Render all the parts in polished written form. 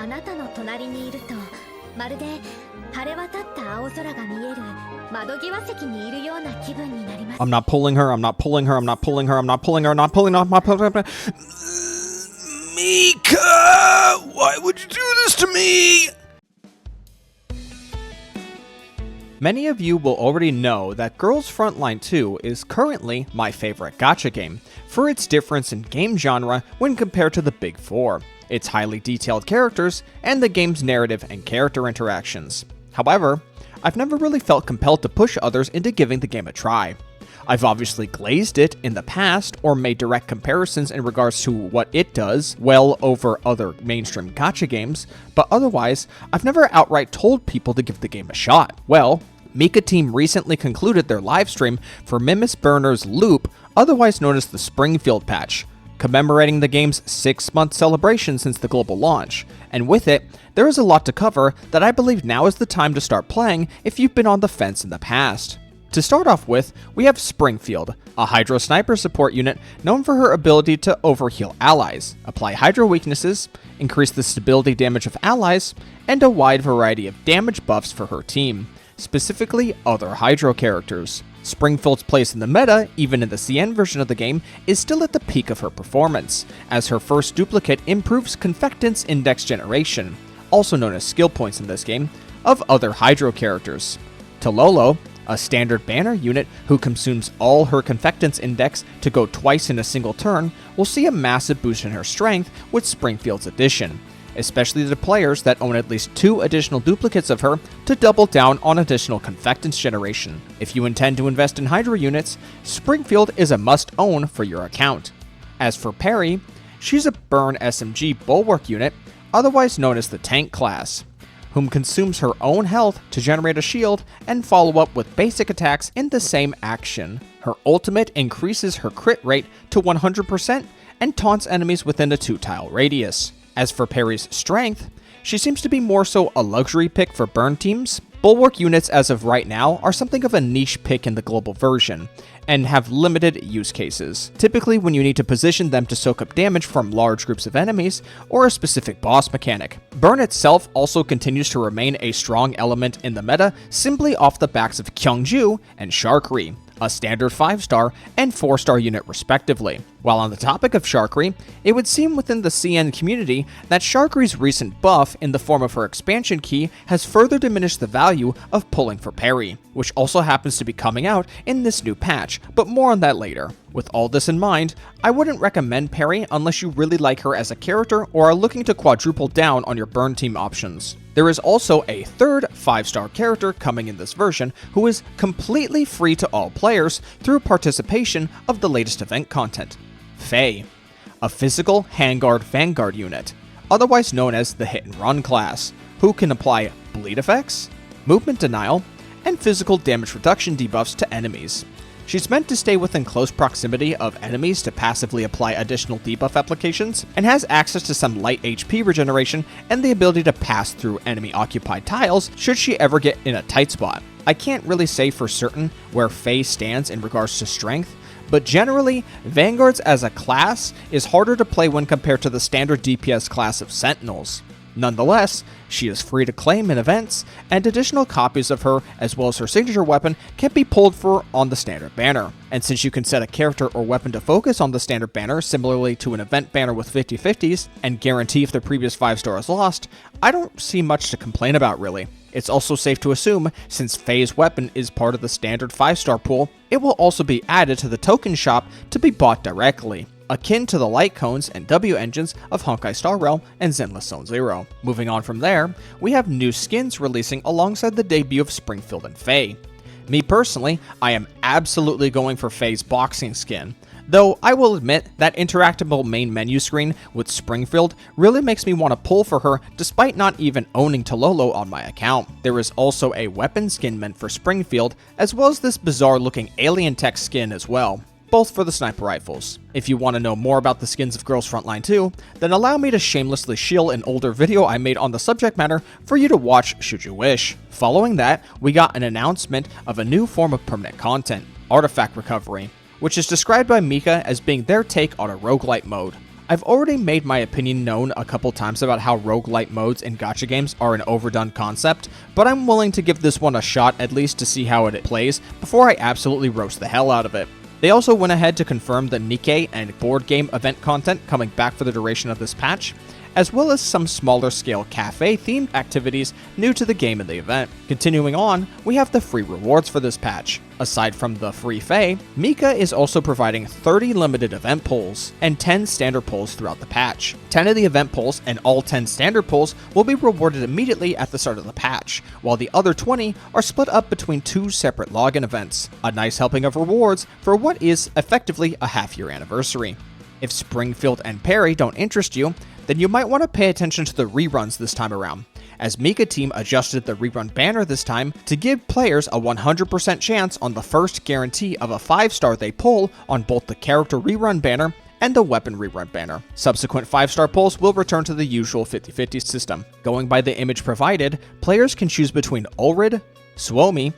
あなたの隣にいるとまるで晴れ渡った青空が見える窓際席にいるような気分になります。 I'm not pulling her, I'm not pulling her, I'm not pulling her, I'm not pulling her, I'm not pulling off my Mica! Why would you do this to me? Many of you will already know that Girls Frontline 2 is currently my favorite gacha game, for its difference in game genre when compared to the big four, its highly detailed characters, and the game's narrative and character interactions. However, I've never really felt compelled to push others into giving the game a try. I've obviously glazed it in the past or made direct comparisons in regards to what it does well over other mainstream gacha games, but otherwise, I've never outright told people to give the game a shot. Well, Mica Team recently concluded their livestream for Mimis Burner's Loop, otherwise known as the Springfield Patch, commemorating the game's 6-month celebration since the global launch, and with it, there is a lot to cover that I believe now is the time to start playing if you've been on the fence in the past. To start off with, we have Springfield, a Hydro Sniper support unit known for her ability to overheal allies, apply Hydro weaknesses, increase the stability damage of allies, and a wide variety of damage buffs for her team, specifically other Hydro characters. Springfield's place in the meta, even in the CN version of the game, is still at the peak of her performance, as her first duplicate improves Confectance Index generation, also known as skill points in this game, of other Hydro characters. Tololo, a standard banner unit who consumes all her Confectance Index to go twice in a single turn, will see a massive boost in her strength with Springfield's addition, especially the players that own at least 2 additional duplicates of her to double down on additional Confectance generation. If you intend to invest in Hydra units, Springfield is a must-own for your account. As for Perry, she's a Burn SMG Bulwark unit, otherwise known as the Tank class, whom consumes her own health to generate a shield and follow up with basic attacks in the same action. Her ultimate increases her crit rate to 100% and taunts enemies within a 2-tile radius. As for Perry's strength, she seems to be more so a luxury pick for burn teams. Bulwark units as of right now are something of a niche pick in the global version, and have limited use cases, typically when you need to position them to soak up damage from large groups of enemies or a specific boss mechanic. Burn itself also continues to remain a strong element in the meta simply off the backs of Kyungju and Sharkry, a standard 5-star and 4-star unit respectively. While on the topic of Sharkry, it would seem within the CN community that Sharkry's recent buff in the form of her expansion key has further diminished the value of pulling for Perry, which also happens to be coming out in this new patch, but more on that later. With all this in mind, I wouldn't recommend Perry unless you really like her as a character or are looking to quadruple down on your burn team options. There is also a third 5-star character coming in this version who is completely free to all players through participation of the latest event content. Faye, a physical handguard vanguard unit, otherwise known as the hit and run class, who can apply bleed effects, movement denial, and physical damage reduction debuffs to enemies. She's meant to stay within close proximity of enemies to passively apply additional debuff applications, and has access to some light HP regeneration and the ability to pass through enemy-occupied tiles should she ever get in a tight spot. I can't really say for certain where Faye stands in regards to strength, but generally, Vanguards as a class is harder to play when compared to the standard DPS class of Sentinels. Nonetheless, she is free to claim in events, and additional copies of her, as well as her signature weapon, can be pulled for on the standard banner. And since you can set a character or weapon to focus on the standard banner similarly to an event banner with 50/50s, and guarantee if the previous 5-star is lost, I don't see much to complain about really. It's also safe to assume, since Faye's weapon is part of the standard 5-star pool, it will also be added to the token shop to be bought directly, akin to the light cones and W engines of Honkai Star Rail and Zenless Zone Zero. Moving on from there, we have new skins releasing alongside the debut of Springfield and Faye. Me personally, I am absolutely going for Faye's boxing skin, though I will admit that interactable main menu screen with Springfield really makes me want to pull for her despite not even owning Tololo on my account. There is also a weapon skin meant for Springfield, as well as this bizarre looking alien tech skin as well, both for the sniper rifles. If you want to know more about the skins of Girls Frontline 2, then allow me to shamelessly shill an older video I made on the subject matter for you to watch should you wish. Following that, we got an announcement of a new form of permanent content, Artifact Recovery, which is described by Mica as being their take on a roguelite mode. I've already made my opinion known a couple times about how roguelite modes in gacha games are an overdone concept, but I'm willing to give this one a shot at least to see how it plays before I absolutely roast the hell out of it. They also went ahead to confirm the Nikkei and board game event content coming back for the duration of this patch, as well as some smaller scale cafe-themed activities new to the game and the event. Continuing on, we have the free rewards for this patch. Aside from the free Fae, Mica is also providing 30 limited event pulls and 10 standard pulls throughout the patch. 10 of the event pulls and all 10 standard pulls will be rewarded immediately at the start of the patch, while the other 20 are split up between 2 separate login events. A nice helping of rewards for what is effectively a half-year anniversary. If Springfield and Perry don't interest you, then you might want to pay attention to the reruns this time around, as Mica Team adjusted the rerun banner this time to give players a 100% chance on the first guarantee of a 5-star they pull on both the character rerun banner and the weapon rerun banner. Subsequent 5-star pulls will return to the usual 50-50 system. Going by the image provided, players can choose between Ulrid, Suomi,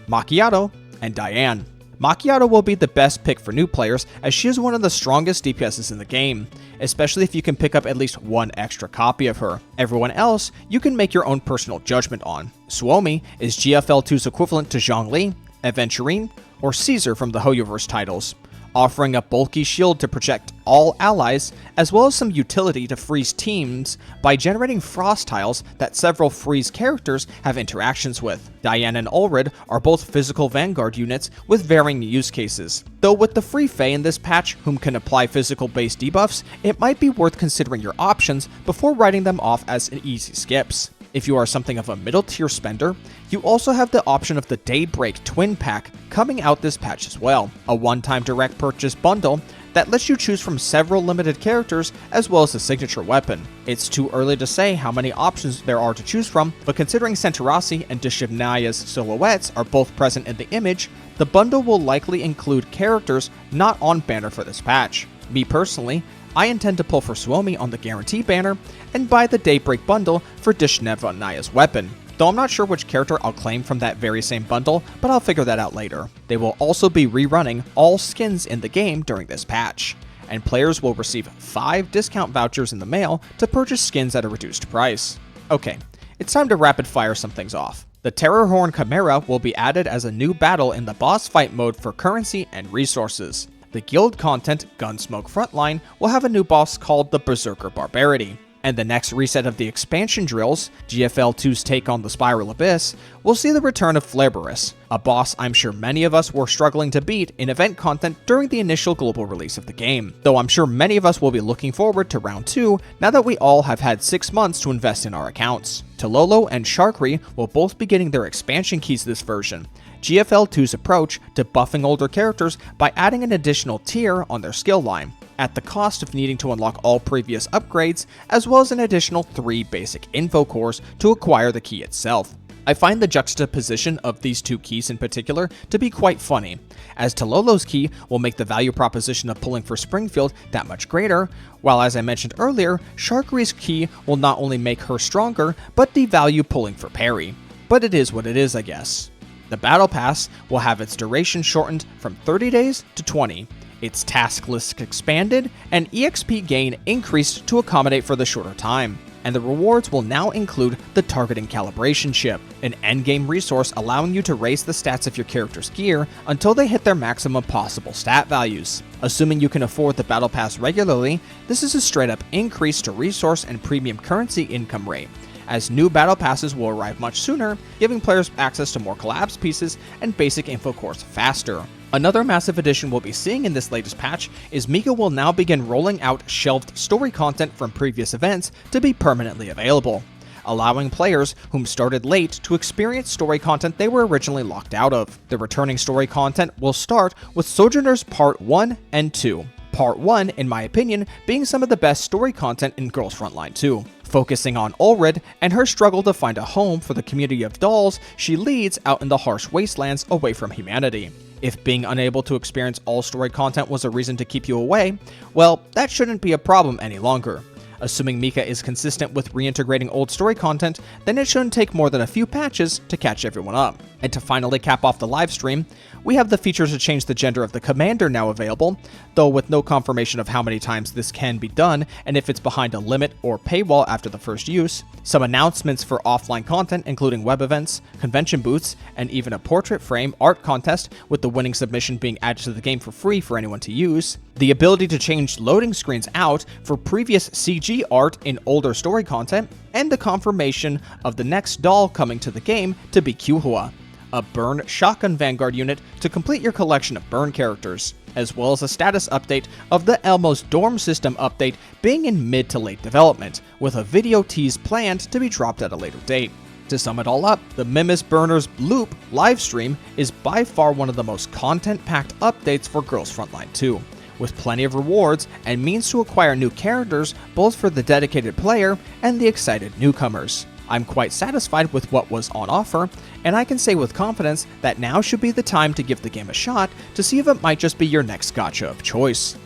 Macchiato, and Diane. Macchiato will be the best pick for new players, as she is one of the strongest DPSs in the game, especially if you can pick up at least one extra copy of her. Everyone else, you can make your own personal judgment on. Suomi is GFL2's equivalent to Zhongli, Aventurine, or Caesar from the Hoyoverse titles, offering a bulky shield to protect all allies, as well as some utility to freeze teams by generating frost tiles that several freeze characters have interactions with. Diane and Ulrid are both physical vanguard units with varying use cases. Though with the free Fae in this patch whom can apply physical based debuffs, it might be worth considering your options before writing them off as easy skips. If you are something of a middle tier spender, you also have the option of the Daybreak Twin Pack coming out this patch as well, a one-time direct purchase bundle that lets you choose from several limited characters as well as a signature weapon. It's too early to say how many options there are to choose from, but considering Centaurasi and Deshivnaya's silhouettes are both present in the image, the bundle will likely include characters not on banner for this patch. Me personally, I intend to pull for Suomi on the guarantee banner and buy the Daybreak bundle for Deshivnaya's weapon, though I'm not sure which character I'll claim from that very same bundle, but I'll figure that out later. They will also be rerunning all skins in the game during this patch, and players will receive 5 discount vouchers in the mail to purchase skins at a reduced price. Okay, it's time to rapid fire some things off. The Terrorhorn Chimera will be added as a new battle in the boss fight mode for currency and resources. The guild content, Gunsmoke Frontline, will have a new boss called the Berserker Barbarity. And the next reset of the expansion drills, GFL2's take on the Spiral Abyss, will see the return of Flareborus, a boss I'm sure many of us were struggling to beat in event content during the initial global release of the game, though I'm sure many of us will be looking forward to round 2 now that we all have had 6 months to invest in our accounts. Tololo and Sharkry will both be getting their expansion keys this version, GFL2's approach to buffing older characters by adding an additional tier on their skill line, at the cost of needing to unlock all previous upgrades, as well as an additional 3 basic info cores to acquire the key itself. I find the juxtaposition of these 2 keys in particular to be quite funny, as Tololo's key will make the value proposition of pulling for Springfield that much greater, while as I mentioned earlier, Sharkry's key will not only make her stronger, but devalue pulling for Perry. But it is what it is, I guess. The Battle Pass will have its duration shortened from 30 days to 20, its task list expanded, and EXP gain increased to accommodate for the shorter time. And the rewards will now include the Targeting Calibration Chip, an endgame resource allowing you to raise the stats of your character's gear until they hit their maximum possible stat values. Assuming you can afford the Battle Pass regularly, this is a straight up increase to resource and premium currency income rate, as new battle passes will arrive much sooner, giving players access to more collabs pieces and basic info cores faster. Another massive addition we'll be seeing in this latest patch is Mica will now begin rolling out shelved story content from previous events to be permanently available, allowing players whom started late to experience story content they were originally locked out of. The returning story content will start with Sojourners Part 1 and 2. Part 1, in my opinion, being some of the best story content in Girls Frontline 2. Focusing on Ulrid and her struggle to find a home for the community of dolls she leads out in the harsh wastelands away from humanity. If being unable to experience all story content was a reason to keep you away, well, that shouldn't be a problem any longer. Assuming Mica is consistent with reintegrating old story content, then it shouldn't take more than a few patches to catch everyone up. And to finally cap off the live stream, we have the feature to change the gender of the commander now available, though with no confirmation of how many times this can be done and if it's behind a limit or paywall after the first use, some announcements for offline content including web events, convention booths, and even a portrait frame art contest with the winning submission being added to the game for free for anyone to use, the ability to change loading screens out for previous CG art in older story content, and the confirmation of the next doll coming to the game to be Kyuhua, a burn shotgun vanguard unit to complete your collection of burn characters, as well as a status update of the Elmo's dorm system update being in mid to late development, with a video tease planned to be dropped at a later date. To sum it all up, the Mimis Burners Loop livestream is by far one of the most content-packed updates for Girls Frontline 2, with plenty of rewards and means to acquire new characters both for the dedicated player and the excited newcomers. I'm quite satisfied with what was on offer, and I can say with confidence that now should be the time to give the game a shot to see if it might just be your next gacha of choice.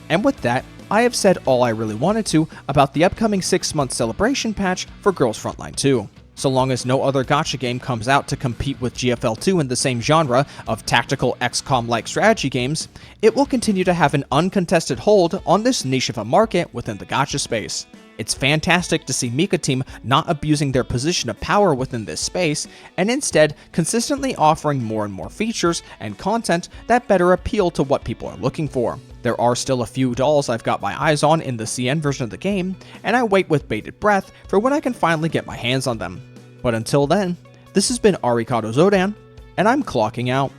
And with that, I have said all I really wanted to about the upcoming 6-month celebration patch for Girls Frontline 2. So long as no other gacha game comes out to compete with GFL 2 in the same genre of tactical XCOM-like strategy games, it will continue to have an uncontested hold on this niche of a market within the gacha space. It's fantastic to see Mica Team not abusing their position of power within this space, and instead consistently offering more and more features and content that better appeal to what people are looking for. There are still a few dolls I've got my eyes on in the CN version of the game, and I wait with bated breath for when I can finally get my hands on them. But until then, this has been Arikado Zodan, and I'm clocking out.